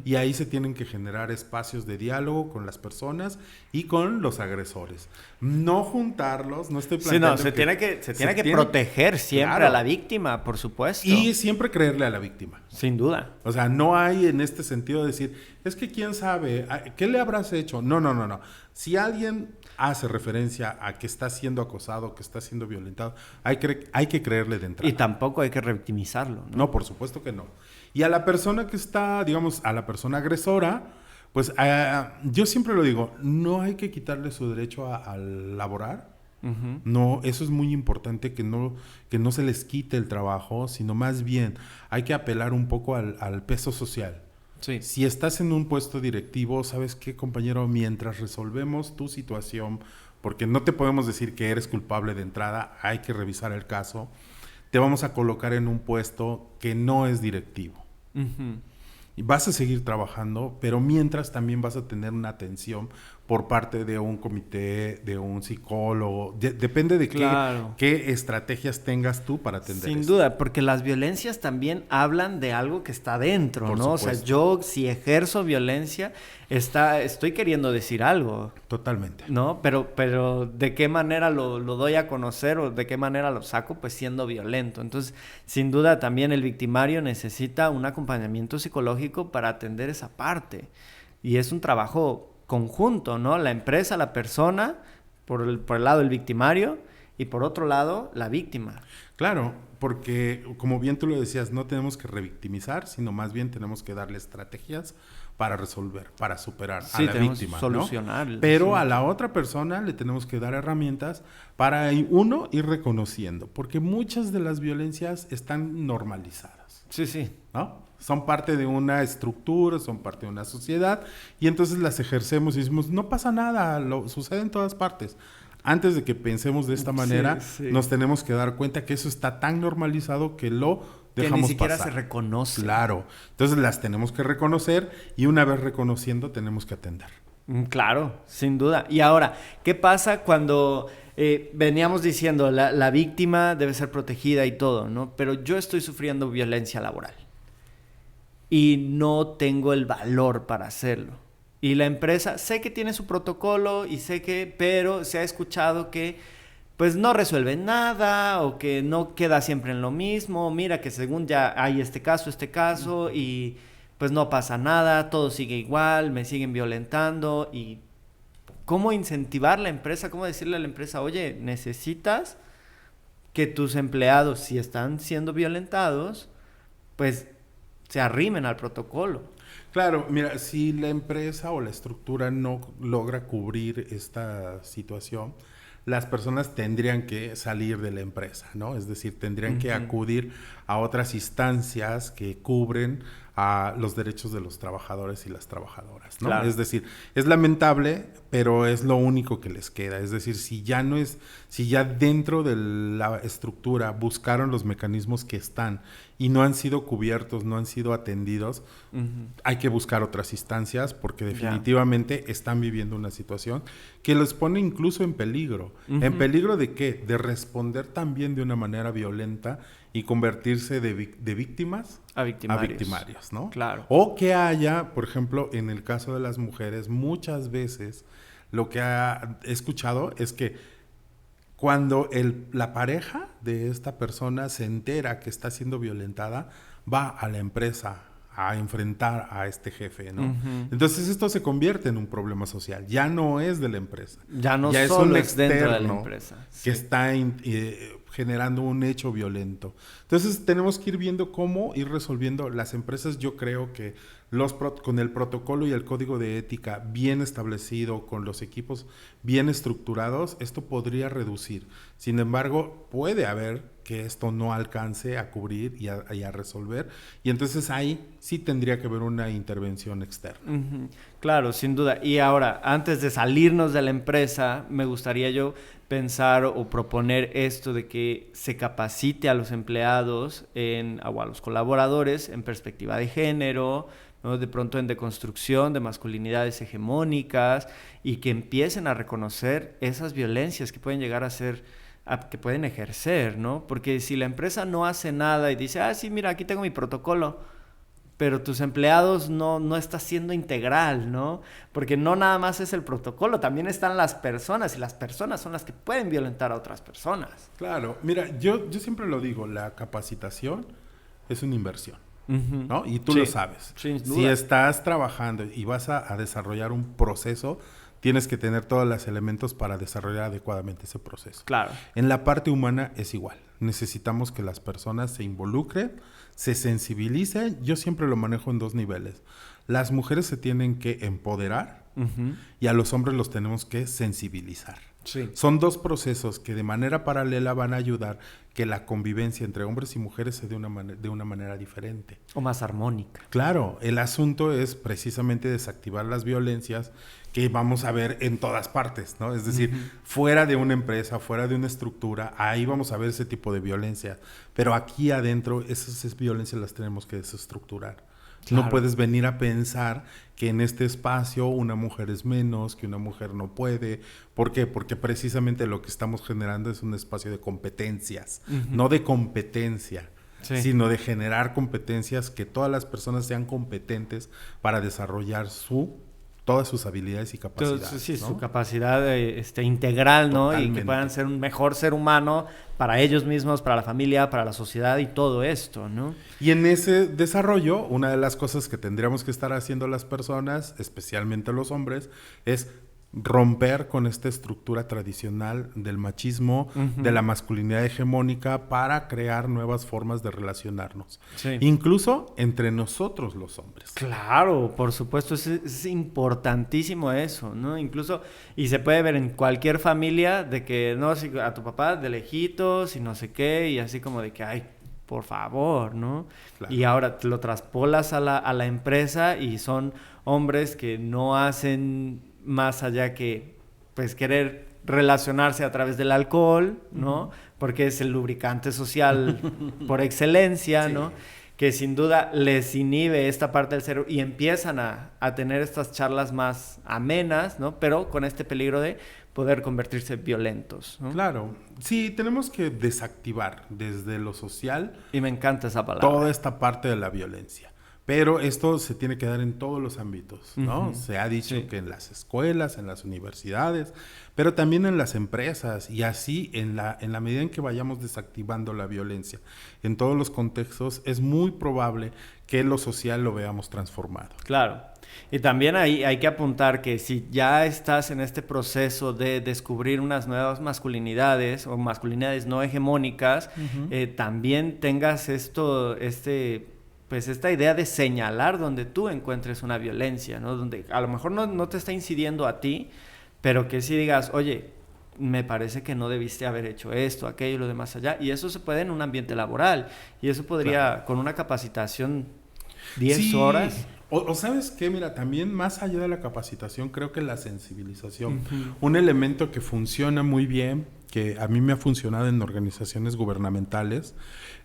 Y ahí se tienen que generar espacios de diálogo con las personas y con los agresores. No juntarlos, no estoy planteando se tiene que proteger siempre a la víctima, por supuesto. Y siempre creerle a la víctima. Sin duda. O sea, no hay en este sentido decir, es que quién sabe, ¿qué le habrás hecho? No. Si alguien hace referencia a que está siendo acosado, que está siendo violentado, hay que creerle de entrada. Y tampoco hay que revictimizarlo, ¿no? No, por supuesto que no. Y a la persona que está, digamos, a la persona agresora, pues yo siempre lo digo, no hay que quitarle su derecho a laborar. No, eso es muy importante, que no se les quite el trabajo, sino más bien hay que apelar un poco al peso social. Sí. Si estás en un puesto directivo, ¿sabes qué, compañero? Mientras resolvemos tu situación, porque no te podemos decir que eres culpable de entrada, hay que revisar el caso, te vamos a colocar en un puesto que no es directivo. Y vas a seguir trabajando, pero mientras también vas a tener una atención por parte de un comité, de un psicólogo. Depende de Claro. qué estrategias tengas tú para atender Sin esto. duda, porque las violencias también hablan de algo que está dentro, Por ¿no? O sea, supuesto. yo si ejerzo violencia, estoy queriendo decir algo, Totalmente. ¿no? Pero ¿de qué manera lo doy a conocer o de qué manera lo saco? Pues siendo violento. Entonces, sin duda también el victimario necesita un acompañamiento psicológico para atender esa parte. Y es un trabajo conjunto, ¿no? La empresa, la persona, por el lado del victimario y por otro lado, la víctima. Claro, porque como bien tú lo decías, no tenemos que revictimizar, sino más bien tenemos que darle estrategias para resolver, para superar a la tenemos víctima, que solucionar. ¿no? Pero sí. a la otra persona le tenemos que dar herramientas para, uno, ir reconociendo, porque muchas de las violencias están normalizadas, Sí. ¿no? Son parte de una estructura, son parte de una sociedad, y entonces las ejercemos y decimos, no pasa nada, sucede en todas partes. Antes de que pensemos de esta manera, Sí. nos tenemos que dar cuenta que eso está tan normalizado que lo Que dejamos ni siquiera pasar. se reconoce. Claro. Entonces las tenemos que reconocer y una vez reconociendo tenemos que atender. Claro, sin duda. Y ahora, ¿qué pasa cuando veníamos diciendo la víctima debe ser protegida y todo, ¿no? Pero yo estoy sufriendo violencia laboral y no tengo el valor para hacerlo. Y la empresa, sé que tiene su protocolo y pero se ha escuchado que pues no resuelve nada o que no queda siempre en lo mismo. Mira que según ya hay este caso y pues no pasa nada, todo sigue igual, me siguen violentando. Y ¿cómo incentivar la empresa? ¿Cómo decirle a la empresa, oye, necesitas que tus empleados, si están siendo violentados, pues se arrimen al protocolo? Claro, mira, si la empresa o la estructura no logra cubrir esta situación, las personas tendrían que salir de la empresa, ¿no? Es decir, tendrían que acudir a otras instancias que cubren a los derechos de los trabajadores y las trabajadoras, ¿no? Claro. Es decir, es lamentable, pero es lo único que les queda. Es decir, si ya dentro de la estructura buscaron los mecanismos que están y no han sido cubiertos, no han sido atendidos, hay que buscar otras instancias porque definitivamente están viviendo una situación que los pone incluso en peligro. ¿En peligro de qué? De responder también de una manera violenta y convertirse de víctimas A victimarios. a victimarios, ¿no? Claro. O que haya, por ejemplo, en el caso de las mujeres, muchas veces lo que he escuchado es que cuando la pareja de esta persona se entera que está siendo violentada, va a la empresa a enfrentar a este jefe, ¿no? Entonces esto se convierte en un problema social. Ya no es de la empresa. Ya no es solo un es dentro de la externo empresa. que está generando un hecho violento. Entonces tenemos que ir viendo cómo ir resolviendo. Las empresas, yo creo que con el protocolo y el código de ética bien establecido, con los equipos bien estructurados, esto podría reducir. Sin embargo, puede haber que esto no alcance a cubrir y a resolver, y entonces ahí sí tendría que haber una intervención externa. Claro, sin duda. Y ahora, antes de salirnos de la empresa, me gustaría yo pensar o proponer esto de que se capacite a los empleados o a los colaboradores en perspectiva de género, ¿no? De pronto en deconstrucción de masculinidades hegemónicas, y que empiecen a reconocer esas violencias que pueden llegar a ser, que pueden ejercer, ¿no? Porque si la empresa no hace nada y dice, sí, mira, aquí tengo mi protocolo, pero tus empleados no está siendo integral, ¿no? Porque no nada más es el protocolo, también están las personas, y las personas son las que pueden violentar a otras personas. Claro, mira, yo siempre lo digo, la capacitación es una inversión, ¿no? Y tú lo sabes. Sin duda. Si estás trabajando y vas a desarrollar un proceso, tienes que tener todos los elementos para desarrollar adecuadamente ese proceso. Claro. En la parte humana es igual. Necesitamos que las personas se involucren, se sensibilicen. Yo siempre lo manejo en 2 niveles. Las mujeres se tienen que empoderar y a los hombres los tenemos que sensibilizar. Sí. Son 2 procesos que de manera paralela van a ayudar que la convivencia entre hombres y mujeres se dé de una manera diferente. O más armónica. Claro, el asunto es precisamente desactivar las violencias que vamos a ver en todas partes, ¿no? Es decir, fuera de una empresa, fuera de una estructura, ahí vamos a ver ese tipo de violencia. Pero aquí adentro, esas violencias las tenemos que desestructurar No puedes venir a pensar que en este espacio una mujer es menos, que una mujer no puede. ¿Por qué? Porque precisamente lo que estamos generando es un espacio de competencias, no de competencia, sino de generar competencias, que todas las personas sean competentes para desarrollar todas sus habilidades y capacidades. Sí, ¿no? su capacidad integral, ¿no? Totalmente. Y que puedan ser un mejor ser humano para ellos mismos, para la familia, para la sociedad y todo esto, ¿no? Y en ese desarrollo, una de las cosas que tendríamos que estar haciendo las personas, especialmente los hombres, es romper con esta estructura tradicional del machismo, de la masculinidad hegemónica, para crear nuevas formas de relacionarnos. Sí. Incluso entre nosotros los hombres. Claro, por supuesto, es importantísimo eso, ¿no? Incluso, y se puede ver en cualquier familia, de que, no, si a tu papá de lejitos y no sé qué, y así como de que, ay, por favor, ¿no? Claro. Y ahora te lo traspolas a la empresa y son hombres que no hacen más allá que, pues, querer relacionarse a través del alcohol, ¿no? Porque es el lubricante social por excelencia, ¿no? Que sin duda les inhibe esta parte del cerebro y empiezan a tener estas charlas más amenas, ¿no? Pero con este peligro de poder convertirse violentos, ¿no? Claro. Sí, tenemos que desactivar desde lo social. Y me encanta esa palabra. Toda esta parte de la violencia. Pero esto se tiene que dar en todos los ámbitos, ¿no? Se ha dicho que en las escuelas, en las universidades, pero también en las empresas, y así en la medida en que vayamos desactivando la violencia en todos los contextos, es muy probable que lo social lo veamos transformado. Claro. Y también ahí hay que apuntar que si ya estás en este proceso de descubrir unas nuevas masculinidades o masculinidades no hegemónicas, también tengas pues esta idea de señalar donde tú encuentres una violencia, ¿no? Donde a lo mejor no te está incidiendo a ti, pero que sí digas, oye, me parece que no debiste haber hecho esto, aquello y lo demás allá. Y eso se puede en un ambiente laboral. Y eso podría, con una capacitación 10 horas... O sabes qué, mira, también más allá de la capacitación, creo que la sensibilización, un elemento que funciona muy bien, que a mí me ha funcionado en organizaciones gubernamentales,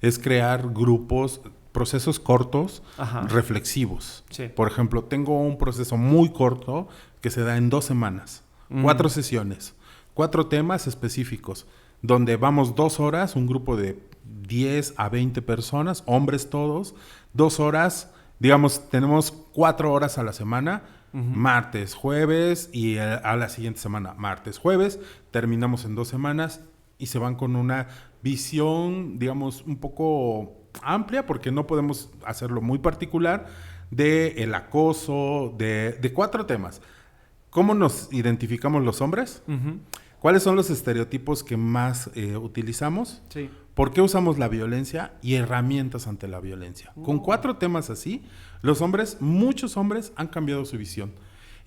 es crear grupos, procesos cortos, reflexivos. Sí. Por ejemplo, tengo un proceso muy corto que se da en 2 semanas, 4 sesiones, 4 temas específicos, donde vamos 2 horas, un grupo de 10 a 20 personas, hombres todos, 2 horas, digamos, tenemos 4 horas a la semana, martes, jueves, y a la siguiente semana, martes, jueves, terminamos en 2 semanas y se van con una visión, digamos, un poco amplia, porque no podemos hacerlo muy particular, de el acoso, de 4 temas. ¿Cómo nos identificamos los hombres? ¿Cuáles son los estereotipos que más utilizamos? Sí. ¿Por qué usamos la violencia? Y herramientas ante la violencia. Con 4 temas así, los hombres, muchos hombres, han cambiado su visión.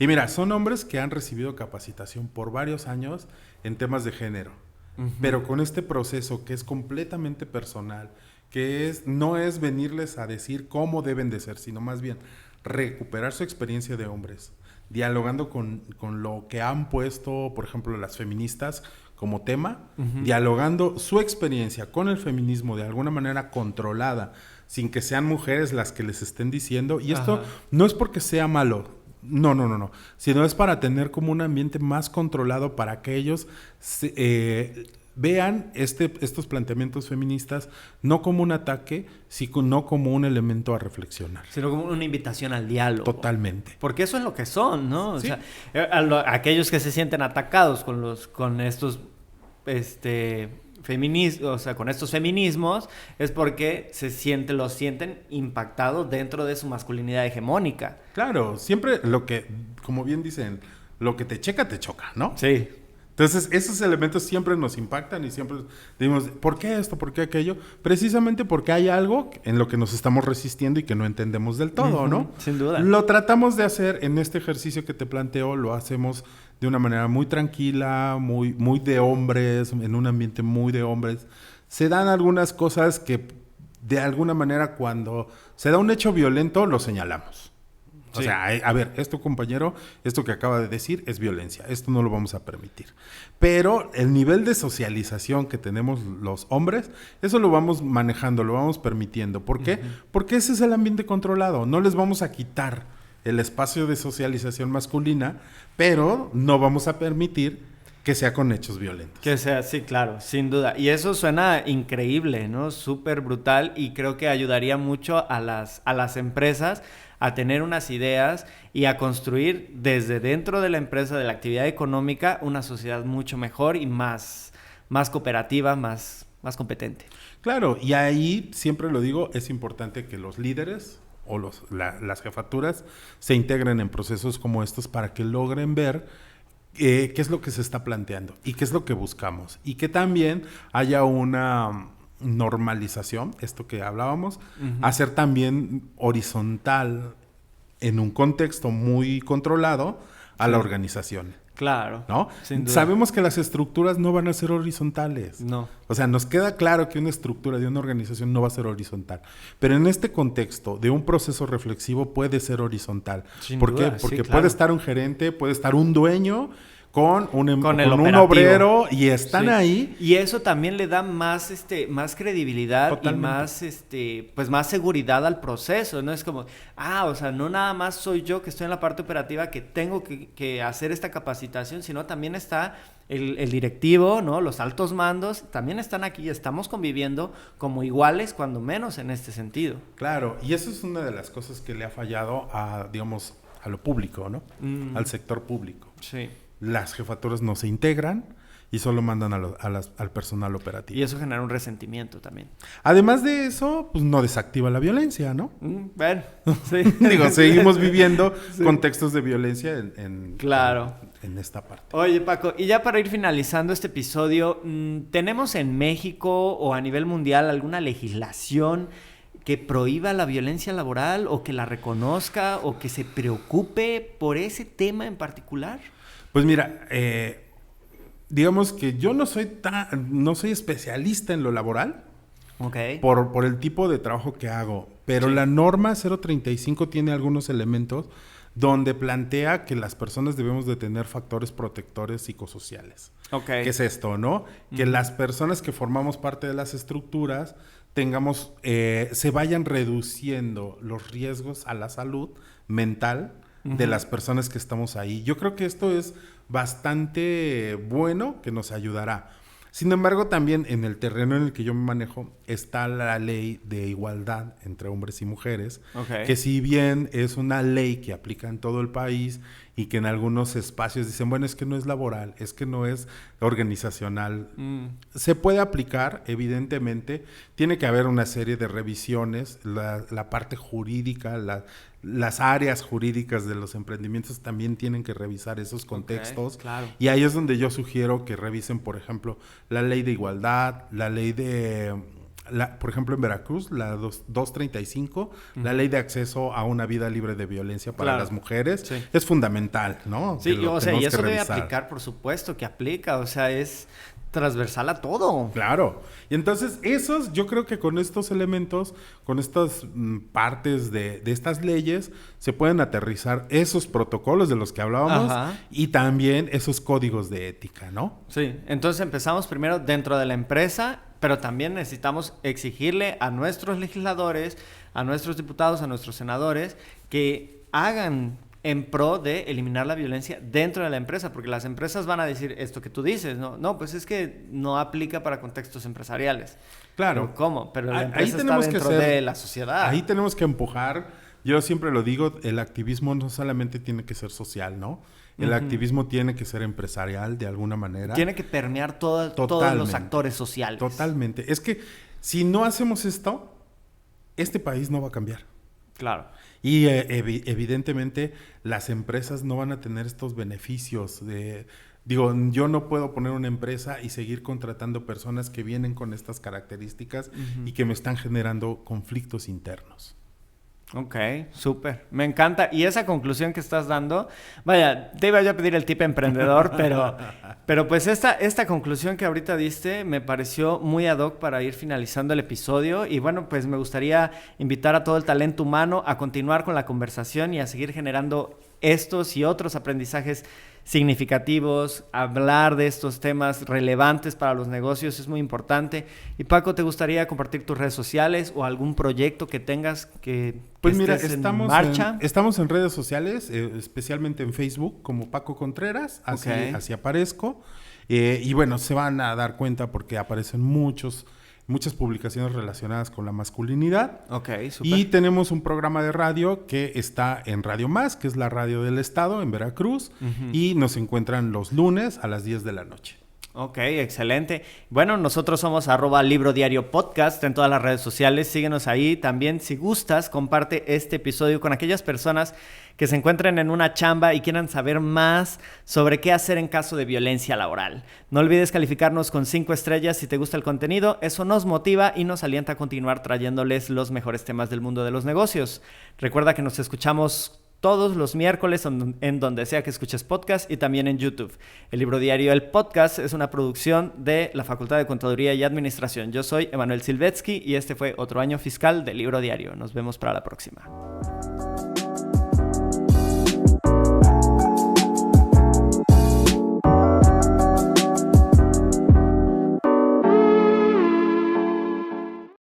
Y mira, son hombres que han recibido capacitación por varios años en temas de género. Pero con este proceso que es completamente personal, que no es venirles a decir cómo deben de ser, sino más bien recuperar su experiencia de hombres, dialogando con lo que han puesto, por ejemplo, las feministas como tema, dialogando su experiencia con el feminismo de alguna manera controlada, sin que sean mujeres las que les estén diciendo. Y esto no es porque sea malo, no, sino es para tener como un ambiente más controlado, para que ellos vean estos planteamientos feministas no como un ataque, sino como un elemento a reflexionar. Sino como una invitación al diálogo. Totalmente. Porque eso es lo que son, ¿no? O ¿Sí? sea, aquellos que se sienten atacados con estos feminismos, o sea, con estos feminismos, es porque los sienten impactados dentro de su masculinidad hegemónica. Claro, siempre como bien dicen, lo que te checa, te choca, ¿no? Sí. Entonces, esos elementos siempre nos impactan y siempre decimos, ¿por qué esto? ¿Por qué aquello? Precisamente porque hay algo en lo que nos estamos resistiendo y que no entendemos del todo, ¿no? Sin duda. Lo tratamos de hacer en este ejercicio que te planteo, lo hacemos de una manera muy tranquila, muy de hombres, en un ambiente muy de hombres. Se dan algunas cosas que, de alguna manera, cuando se da un hecho violento, lo señalamos. O sea, a ver, esto compañero, esto que acaba de decir es violencia, esto no lo vamos a permitir. Pero el nivel de socialización que tenemos los hombres, eso lo vamos manejando, lo vamos permitiendo. ¿Por qué? Porque ese es el ambiente controlado, no les vamos a quitar el espacio de socialización masculina, pero no vamos a permitir que sea con hechos violentos. Que sea, sí, claro, sin duda. Y eso suena increíble, ¿no? Súper brutal, y creo que ayudaría mucho a las empresas a tener unas ideas y a construir desde dentro de la empresa, de la actividad económica, una sociedad mucho mejor y más cooperativa, más competente. Claro, y ahí, siempre lo digo, es importante que los líderes o las jefaturas se integren en procesos como estos para que logren ver qué es lo que se está planteando y qué es lo que buscamos, y que también haya una normalización, esto que hablábamos, hacer también horizontal en un contexto muy controlado a la organización. Claro, ¿no? Sin duda. Sabemos que las estructuras no van a ser horizontales. No. O sea, nos queda claro que una estructura de una organización no va a ser horizontal. Pero en este contexto de un proceso reflexivo puede ser horizontal. ¿Por qué? Porque puede estar un gerente, puede estar un dueño con un obrero, y están ahí. Y eso también le da más credibilidad. Totalmente. Y más seguridad al proceso. No es como, o sea, no nada más soy yo que estoy en la parte operativa que tengo que hacer esta capacitación, sino también está el directivo, ¿no? Los altos mandos también están aquí, estamos conviviendo como iguales, cuando menos en este sentido. Claro, y eso es una de las cosas que le ha fallado a lo público, ¿no? Al sector público. Sí. Las jefaturas no se integran y solo mandan al personal operativo. Y eso genera un resentimiento también. Además de eso, pues no desactiva la violencia, ¿no? Bueno, sí. Digo, seguimos viviendo contextos de violencia en esta parte. Oye, Paco, y ya para ir finalizando este episodio, ¿tenemos en México o a nivel mundial alguna legislación que prohíba la violencia laboral, o que la reconozca, o que se preocupe por ese tema en particular? Pues mira, digamos que yo no soy especialista en lo laboral, por el tipo de trabajo que hago, pero la norma 035 tiene algunos elementos donde plantea que las personas debemos de tener factores protectores psicosociales. ¿Qué es esto, no? Que las personas que formamos parte de las estructuras se vayan reduciendo los riesgos a la salud mental de las personas que estamos ahí. Yo creo que esto es bastante bueno, que nos ayudará. Sin embargo, también en el terreno en el que yo me manejo está la ley de igualdad entre hombres y mujeres, que si bien es una ley que aplica en todo el país y que en algunos espacios dicen, bueno, es que no es laboral, es que no es organizacional, se puede aplicar, evidentemente. Tiene que haber una serie de revisiones, la parte jurídica, las áreas jurídicas de los emprendimientos también tienen que revisar esos contextos. Claro. Y ahí es donde yo sugiero que revisen, por ejemplo, la ley de igualdad, la ley de... por ejemplo, en Veracruz, la 235, la ley de acceso a una vida libre de violencia para las mujeres, es fundamental, ¿no? Sí, y eso debe aplicar, por supuesto que aplica, o sea, es transversal a todo. Claro. Y entonces yo creo que con estos elementos, con estas partes de estas leyes, se pueden aterrizar esos protocolos de los que hablábamos y también esos códigos de ética, ¿no? Sí, entonces empezamos primero dentro de la empresa, pero también necesitamos exigirle a nuestros legisladores, a nuestros diputados, a nuestros senadores, que hagan en pro de eliminar la violencia dentro de la empresa, porque las empresas van a decir esto que tú dices, no, pues es que no aplica para contextos empresariales. Claro. ¿Pero cómo? Pero la empresa está dentro de la sociedad. Ahí tenemos que empujar. Yo siempre lo digo, el activismo no solamente tiene que ser social, ¿no? El activismo tiene que ser empresarial de alguna manera. Tiene que permear todos los actores sociales. Totalmente. Es que si no hacemos esto, este país no va a cambiar. Claro. Y evidentemente las empresas no van a tener estos beneficios yo no puedo poner una empresa y seguir contratando personas que vienen con estas características y que me están generando conflictos internos. Ok, súper. Me encanta. Y esa conclusión que estás dando, vaya, te iba yo a pedir el tip emprendedor, pero pues esta conclusión que ahorita diste me pareció muy ad hoc para ir finalizando el episodio. Y bueno, pues me gustaría invitar a todo el talento humano a continuar con la conversación y a seguir generando estos y otros aprendizajes significativos. Hablar de estos temas relevantes para los negocios es muy importante. Y Paco, ¿te gustaría compartir tus redes sociales o algún proyecto que tengas que Pues mira, estés en marcha? estamos en redes sociales, especialmente en Facebook, como Paco Contreras, así aparezco. Y bueno, se van a dar cuenta porque aparecen muchas publicaciones relacionadas con la masculinidad. Ok, súper. Y tenemos un programa de radio que está en Radio Más, que es la radio del estado, en Veracruz. Y nos encuentran los lunes a las 10 de la noche. Ok, excelente. Bueno, nosotros somos @librodiariopodcast en todas las redes sociales. Síguenos ahí. También, si gustas, comparte este episodio con aquellas personas que se encuentren en una chamba y quieran saber más sobre qué hacer en caso de violencia laboral. No olvides calificarnos con 5 estrellas si te gusta el contenido. Eso nos motiva y nos alienta a continuar trayéndoles los mejores temas del mundo de los negocios. Recuerda que nos escuchamos todos los miércoles en donde sea que escuches podcast y también en YouTube. El Libro Diario, el podcast, es una producción de la Facultad de Contaduría y Administración. Yo soy Emanuel Silvetsky y este fue otro año fiscal del Libro Diario. Nos vemos para la próxima.